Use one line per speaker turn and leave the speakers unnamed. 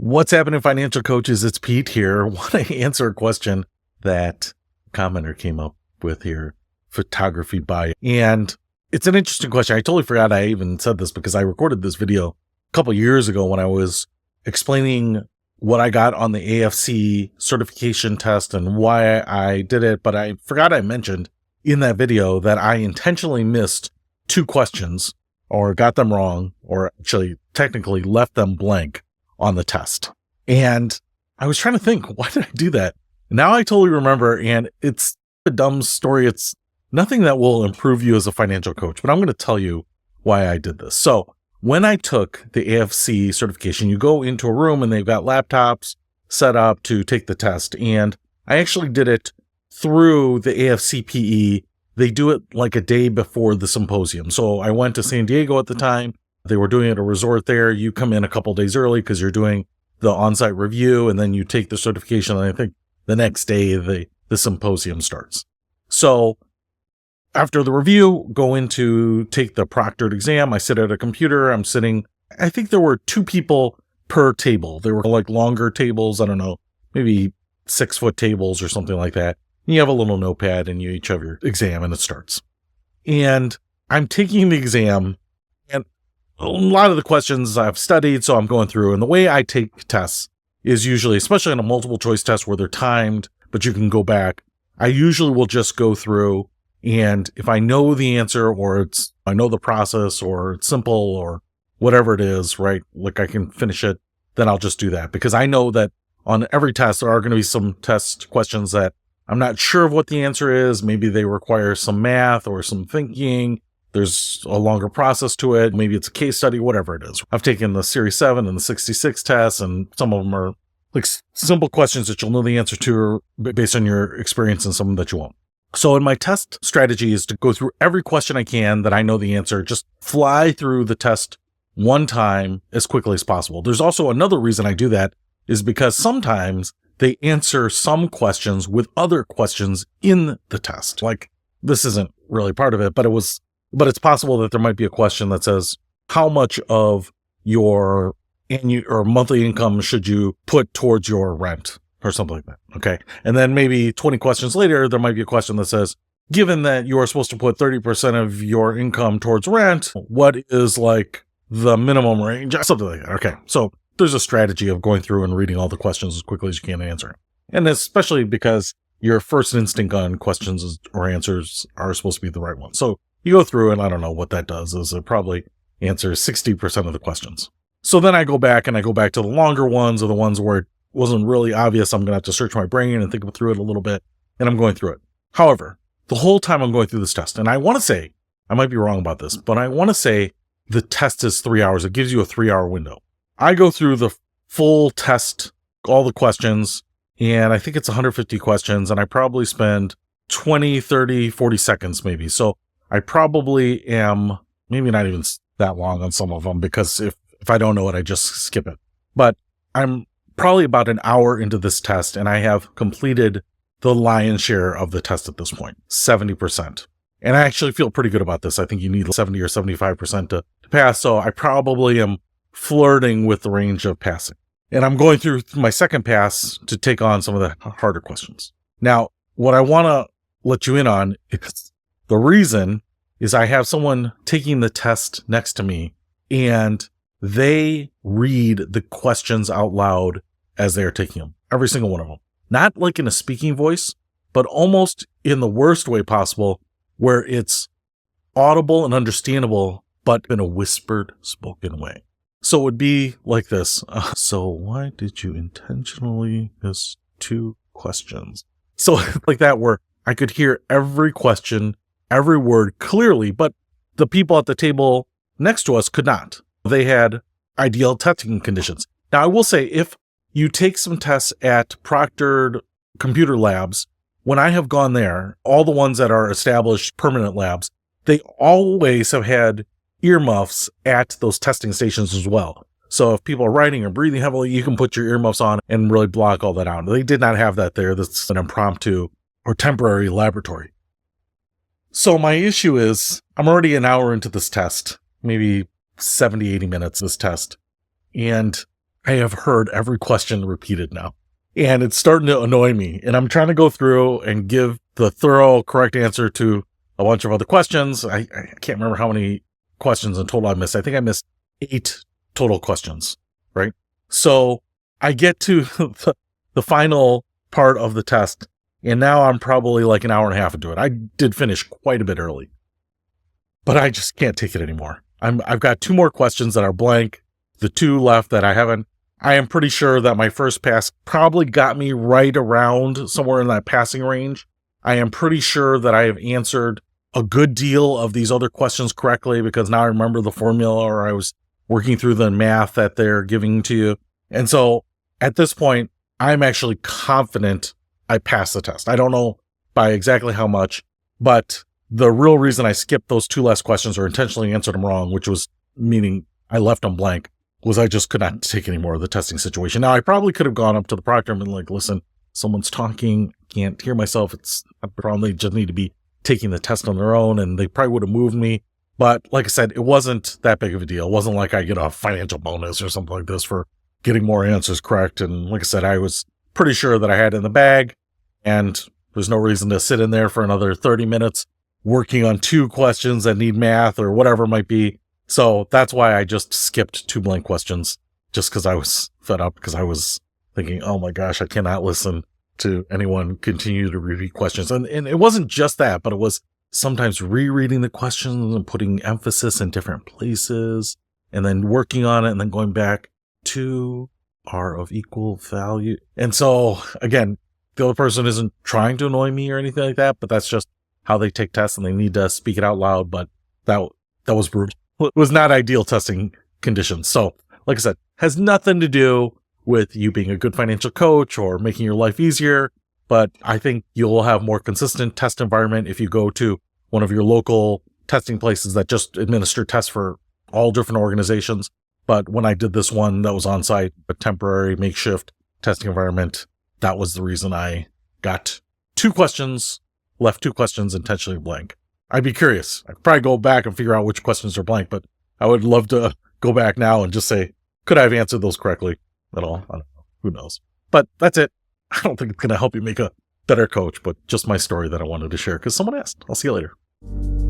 What's happening, financial coaches? It's Pete here. I want to answer a question that a commenter came up with here, photography by. And it's an interesting question. I totally forgot I even said this because I recorded this video a couple years ago when I was explaining what I got on the AFC certification test and why I did it. But I forgot I mentioned in that video that I intentionally missed two questions or got them wrong, or actually technically left them blank on the test. And I was trying to think, why did I do that? Now I totally remember, and it's a dumb story. It's nothing that will improve you as a financial coach, but I'm going to tell you why I did this. So when I took the AFC certification, you go into a room and they've got laptops set up to take the test. And I actually did it through the AFCPE. They do it like a day before the symposium. So I went to San Diego at the time. They were doing it at a resort there. You come in a couple days early because you're doing the on-site review, and then you take the certification. And I think the next day the symposium starts. So after the review, go in to take the proctored exam. I sit at a computer. I'm sitting, I think there were two people per table. They were like longer tables. I don't know, maybe 6-foot tables or something like that. And you have a little notepad and you each have your exam and it starts. And I'm taking the exam, and a lot of the questions I've studied, so I'm going through. And the way I take tests is usually, especially on a multiple choice test where they're timed, but you can go back, I usually will just go through, and if I know the answer, or I know the process, or it's simple, or whatever it is, right, like I can finish it, then I'll just do that. Because I know that on every test, there are going to be some test questions that I'm not sure of what the answer is. Maybe they require some math or some thinking. There's a longer process to it. Maybe it's a case study, whatever it is. I've taken the Series 7 and the 66 tests, and some of them are like simple questions that you'll know the answer to based on your experience, and some that you won't. So in my test strategy is to go through every question I can that I know the answer, just fly through the test one time as quickly as possible. There's also another reason I do that is because sometimes they answer some questions with other questions in the test. Like, this isn't really part of it, but it's possible that there might be a question that says, how much of your annual or monthly income should you put towards your rent, or something like that? Okay. And then maybe 20 questions later, there might be a question that says, given that you are supposed to put 30% of your income towards rent, what is like the minimum range? Something like that. Okay. So there's a strategy of going through and reading all the questions as quickly as you can and answering. And especially because your first instinct on questions or answers are supposed to be the right one. So you go through, and I don't know what that does, is it probably answers 60% of the questions. So then I go back to the longer ones, or the ones where it wasn't really obvious. I'm going to have to search my brain and think through it a little bit, and I'm going through it. However, the whole time I'm going through this test, and I want to say, I might be wrong about this, but I want to say the test is 3 hours. It gives you a 3-hour window. I go through the full test, all the questions, and I think it's 150 questions, and I probably spend 20, 30, 40 seconds maybe. So I probably am maybe not even that long on some of them, because if I don't know it, I just skip it. But I'm probably about an hour into this test, and I have completed the lion's share of the test at this point, 70%. And I actually feel pretty good about this. I think you need 70 or 75% to pass. So I probably am flirting with the range of passing. And I'm going through my second pass to take on some of the harder questions. Now, what I want to let you in on is the reason is I have someone taking the test next to me, and they read the questions out loud as they are taking them. Every single one of them. Not like in a speaking voice, but almost in the worst way possible, where it's audible and understandable, but in a whispered, spoken way. So it would be like this. So why did you intentionally miss 2 questions? So like that, where I could hear every question, every word clearly, but the people at the table next to us could not. They had ideal testing conditions. Now, I will say, if you take some tests at proctored computer labs, when I have gone there, all the ones that are established permanent labs, they always have had earmuffs at those testing stations as well. So if people are writing or breathing heavily, you can put your earmuffs on and really block all that out. They did not have that there. That's an impromptu or temporary laboratory. So my issue is, I'm already an hour into this test, maybe 70, 80 minutes this test. And I have heard every question repeated now, and it's starting to annoy me. And I'm trying to go through and give the thorough, correct answer to a bunch of other questions. I can't remember how many questions in total I missed. I think I missed 8 total questions, right? So I get to the final part of the test, and now I'm probably like an hour and a half into it. I did finish quite a bit early, but I just can't take it anymore. I've got 2 more questions that are blank. The 2 left that I haven't. I am pretty sure that my first pass probably got me right around somewhere in that passing range. I am pretty sure that I have answered a good deal of these other questions correctly because now I remember the formula, or I was working through the math that they're giving to you. And so at this point, I'm actually confident I passed the test. I don't know by exactly how much, but the real reason I skipped those 2 last questions or intentionally answered them wrong, which was meaning I left them blank, was I just could not take any more of the testing situation. Now, I probably could have gone up to the proctor and been like, listen, someone's talking, can't hear myself. I probably just need to be taking the test on their own, and they probably would have moved me. But like I said, it wasn't that big of a deal. It wasn't like I get a financial bonus or something like this for getting more answers correct. And like I said, I was pretty sure that I had it in the bag, and there's no reason to sit in there for another 30 minutes working on 2 questions that need math or whatever it might be. So that's why I just skipped 2 blank questions, just because I was fed up, because I was thinking, oh my gosh, I cannot listen to anyone continue to repeat questions. And it wasn't just that, but it was sometimes rereading the questions and putting emphasis in different places and then working on it and then going back to are of equal value. And so again, the other person isn't trying to annoy me or anything like that, but that's just how they take tests and they need to speak it out loud. But that was brutal. It was not ideal testing conditions. So like I said, has nothing to do with you being a good financial coach or making your life easier. But I think you'll have more consistent test environment if you go to one of your local testing places that just administer tests for all different organizations. But when I did this one that was on site, a temporary makeshift testing environment, that was the reason I got 2 questions, left 2 questions intentionally blank. I'd be curious. I could probably go back and figure out which questions are blank, but I would love to go back now and just say, could I have answered those correctly at all? I don't know. Who knows? But that's it. I don't think it's going to help you make a better coach, but just my story that I wanted to share because someone asked. I'll see you later.